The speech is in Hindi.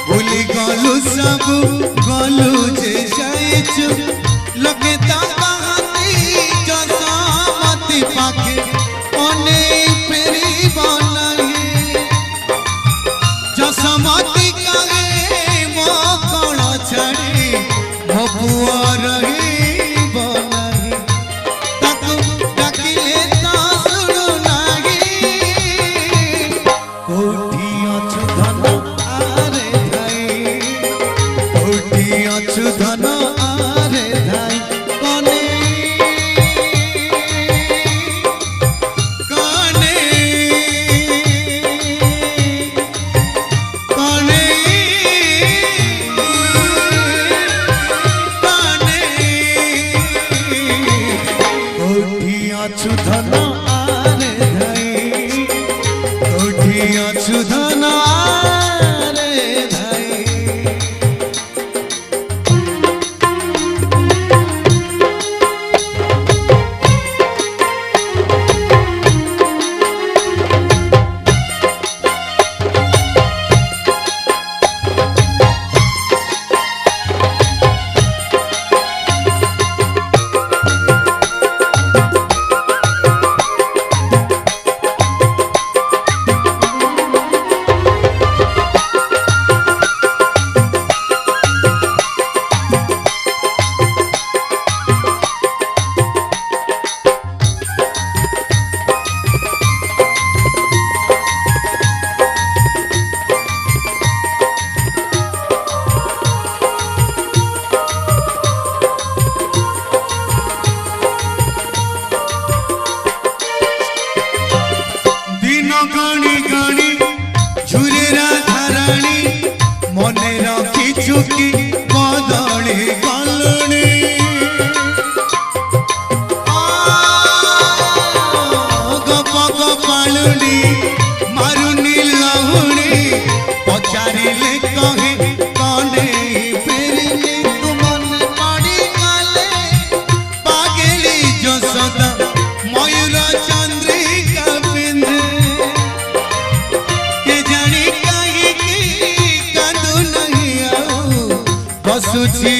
भूली गलु सब गलु जे जाइछु लगे ताबाती जसमती पाखे ओने फेरी बनाही जसमती काहे मो कोण छाड़ी मो पुआ रही बनाही ताकू डाकिले तो सुनु नाही कोठी अछु धन आरे धाई कोठी अछु धन आरे धाई कने कने कने कने कोठी अछु धन आरे धाई कोठी अछु धन आरे धाई गणी गणी झुरेरा धाराणी मने रखी चुकी बदली गलुणी गप गपालुनी मारुनी लहुणी पचारिले कहे कने फेरिले तू मन पड़ी गले पागेली जसोदा मयूर चंद्रिका बिंदे बसुची